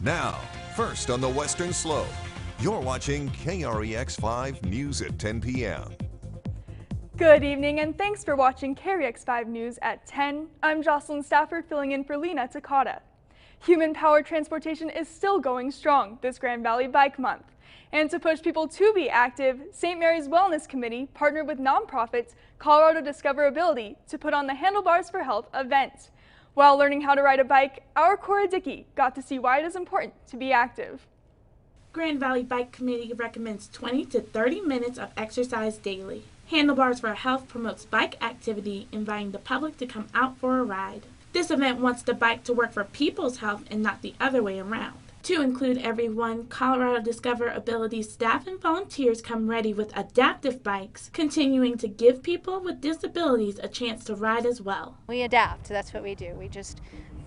Now, first on the Western Slope, you're watching KREX 5 News at 10 p.m. Good evening and thanks for watching KREX 5 News at 10. I'm Jocelyn Stafford filling in for Lena Takata. Human-powered transportation is still going strong this Grand Valley Bike Month. And to push people to be active, St. Mary's Wellness Committee partnered with nonprofits Colorado Discoverability to put on the Handlebars for Health event. While learning how to ride a bike, our Cora Dickey got to see why it is important to be active. Grand Valley Bike Committee recommends 20 to 30 minutes of exercise daily. Handlebars for Health promotes bike activity, inviting the public to come out for a ride. This event wants the bike to work for people's health and not the other way around. To include everyone, Colorado Discoverability staff and volunteers come ready with adaptive bikes, continuing to give people with disabilities a chance to ride as well. We adapt, that's what we do. We just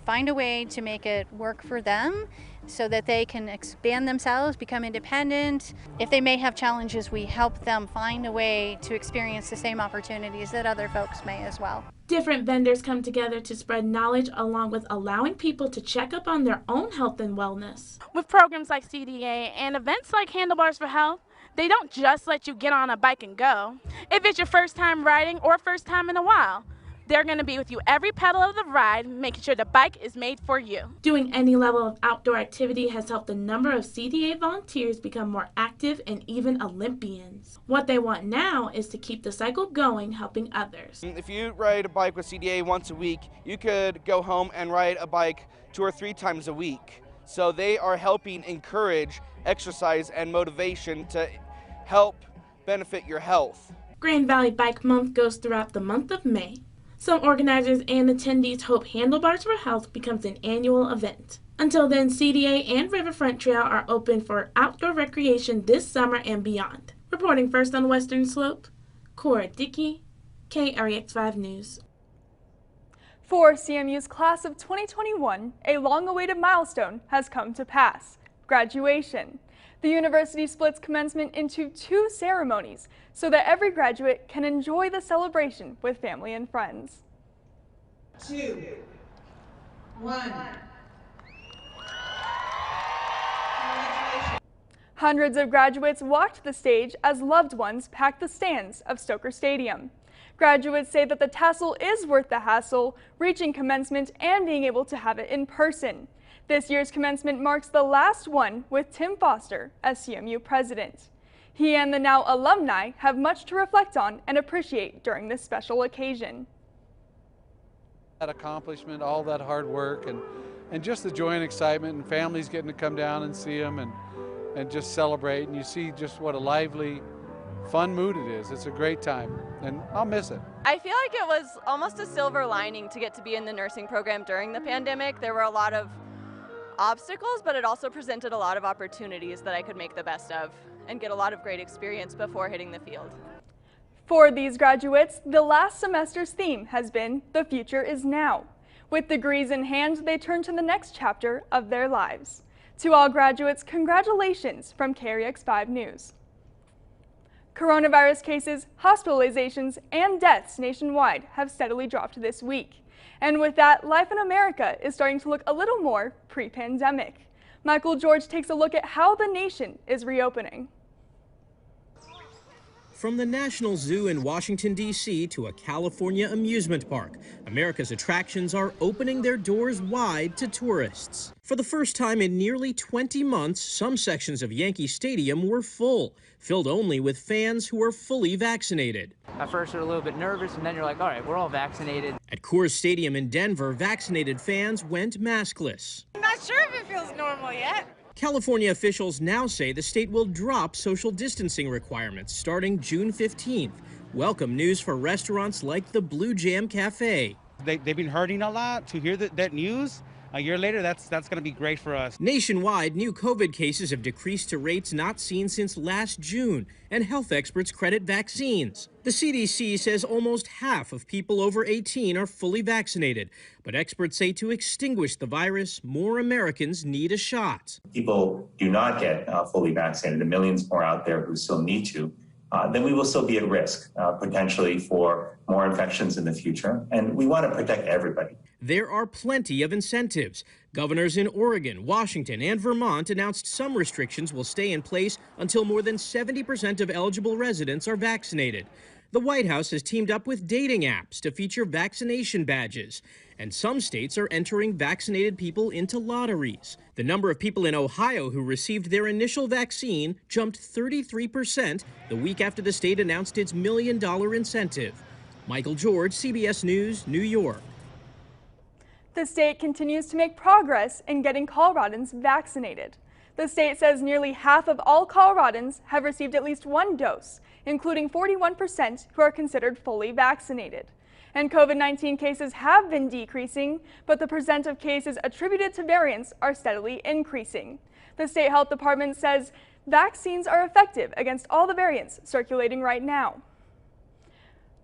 find a way to make it work for them so that they can expand themselves, become independent. If they may have challenges, we help them find a way to experience the same opportunities that other folks may as well. Different vendors come together to spread knowledge along with allowing people to check up on their own health and wellness. With programs like CDA and events like Handlebars for Health, they don't just let you get on a bike and go. If it's your first time riding or first time in a while, they're going to be with you every pedal of the ride, making sure the bike is made for you. Doing any level of outdoor activity has helped the number of CDA volunteers become more active and even Olympians. What they want now is to keep the cycle going, helping others. If you ride a bike with CDA once a week, you could go home and ride a bike 2 or 3 times a week. So they are helping encourage exercise and motivation to help benefit your health. Grand Valley Bike Month goes throughout the month of May. Some organizers and attendees hope Handlebars for Health becomes an annual event. Until then, CDA and Riverfront Trail are open for outdoor recreation this summer and beyond. Reporting first on the Western Slope, Cora Dickey, KREX 5 News. For CMU's class of 2021, a long-awaited milestone has come to pass: graduation. The university splits commencement into 2 ceremonies so that every graduate can enjoy the celebration with family and friends. 2, 1. Hundreds of graduates walked the stage as loved ones packed the stands of Stoker Stadium. Graduates say that the tassel is worth the hassle, reaching commencement and being able to have it in person. This year's commencement marks the last one with Tim Foster as CMU president. He and the now alumni have much to reflect on and appreciate during this special occasion. That accomplishment, all that hard work, and just the joy and excitement, and families getting to come down and see them and just celebrate, and you see just what a lively, fun mood it is. It's a great time, and I'll miss it. I feel like it was almost a silver lining to get to be in the nursing program during the pandemic. There were a lot of obstacles, but it also presented a lot of opportunities that I could make the best of and get a lot of great experience before hitting the field. For these graduates, the last semester's theme has been "The Future is Now." With degrees in hand, they turn to the next chapter of their lives. To all graduates, congratulations from KREX 5 News. Coronavirus cases, hospitalizations, and deaths nationwide have steadily dropped this week. And with that, life in America is starting to look a little more pre-pandemic. Michael George takes a look at how the nation is reopening. From the National Zoo in Washington, D.C. to a California amusement park, America's attractions are opening their doors wide to tourists. For the first time in nearly 20 months, some sections of Yankee Stadium were full, filled only with fans who are fully vaccinated. At first you're a little bit nervous, and then you're like, all right, we're all vaccinated. At Coors Stadium in Denver, vaccinated fans went maskless. I'm not sure if it feels normal yet. California officials now say the state will drop social distancing requirements starting June 15th. Welcome news for restaurants like the Blue Jam Cafe. They've been hurting a lot. To hear that news a year later, that's going to be great for us. Nationwide, new COVID cases have decreased to rates not seen since last June, and health experts credit vaccines. The CDC says almost half of people over 18 are fully vaccinated, but experts say to extinguish the virus, more Americans need a shot. People do not get fully vaccinated. The millions more out there who still need to. then we will still be at risk potentially for more infections in the future. And we want to protect everybody. There are plenty of incentives. Governors in Oregon, Washington, and Vermont announced some restrictions will stay in place until more than 70% of eligible residents are vaccinated. The White House has teamed up with dating apps to feature vaccination badges. And some states are entering vaccinated people into lotteries. The number of people in Ohio who received their initial vaccine jumped 33% the week after the state announced its $1 million incentive. Michael George, CBS News, New York. The state continues to make progress in getting Coloradans vaccinated. The state says nearly half of all Coloradans have received at least one dose, including 41% who are considered fully vaccinated. And COVID-19 cases have been decreasing, but the percent of cases attributed to variants are steadily increasing. The state health department says vaccines are effective against all the variants circulating right now.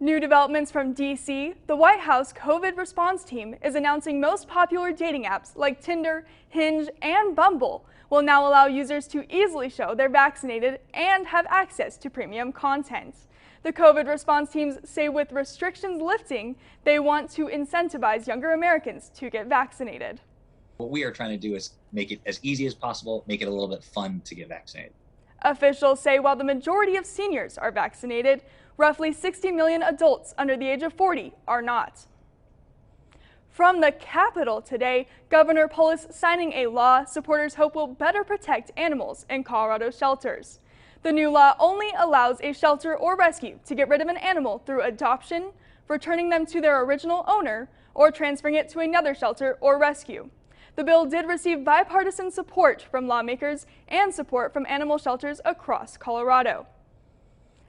New developments from D.C., the White House COVID response team is announcing most popular dating apps like Tinder, Hinge, and Bumble will now allow users to easily show they're vaccinated and have access to premium content. The COVID response teams say with restrictions lifting, they want to incentivize younger Americans to get vaccinated. What we are trying to do is make it as easy as possible, make it a little bit fun to get vaccinated. Officials say while the majority of seniors are vaccinated, roughly 60 million adults under the age of 40 are not. From the Capitol today, Governor Polis signing a law supporters hope will better protect animals in Colorado shelters. The new law only allows a shelter or rescue to get rid of an animal through adoption, returning them to their original owner, or transferring it to another shelter or rescue. The bill did receive bipartisan support from lawmakers and support from animal shelters across Colorado.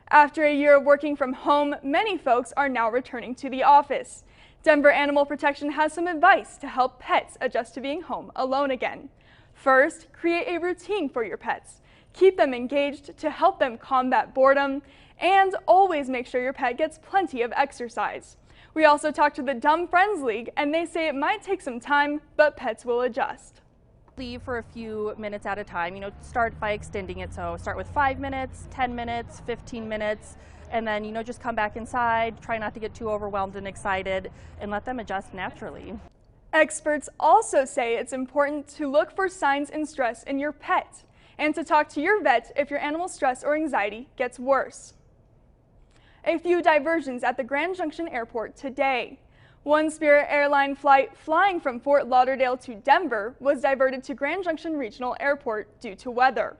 After a year of working from home, many folks are now returning to the office. Denver Animal Protection has some advice to help pets adjust to being home alone again. First, create a routine for your pets. Keep them engaged to help them combat boredom, and always make sure your pet gets plenty of exercise. We also talked to the Dumb Friends League, and they say it might take some time, but pets will adjust. Leave for a few minutes at a time, start by extending it. So start with 5 minutes, 10 minutes, 15 minutes, and then, just come back inside. Try not to get too overwhelmed and excited, and let them adjust naturally. Experts also say it's important to look for signs and stress in your pet, and to talk to your vet if your animal's stress or anxiety gets worse. A few diversions at the Grand Junction Airport today. One Spirit airline flight flying from Fort Lauderdale to Denver was diverted to Grand Junction Regional Airport due to weather.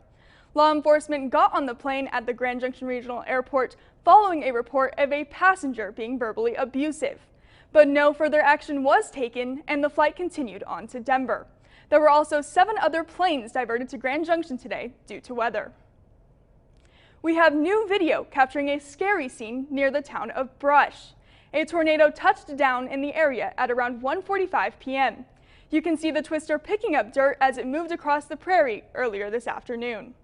Law enforcement got on the plane at the Grand Junction Regional Airport following a report of a passenger being verbally abusive. But no further action was taken, and the flight continued on to Denver. There were also 7 other planes diverted to Grand Junction today due to weather. We have new video capturing a scary scene near the town of Brush. A tornado touched down in the area at around 1:45 p.m. You can see the twister picking up dirt as it moved across the prairie earlier this afternoon.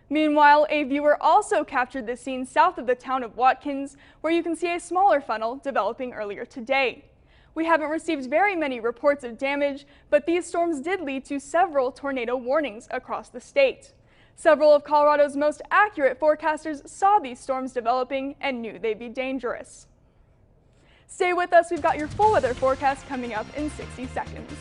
Meanwhile, a viewer also captured the scene south of the town of Watkins, where you can see a smaller funnel developing earlier today. We haven't received very many reports of damage, but these storms did lead to several tornado warnings across the state. Several of Colorado's most accurate forecasters saw these storms developing and knew they'd be dangerous. Stay with us, we've got your full weather forecast coming up in 60 seconds.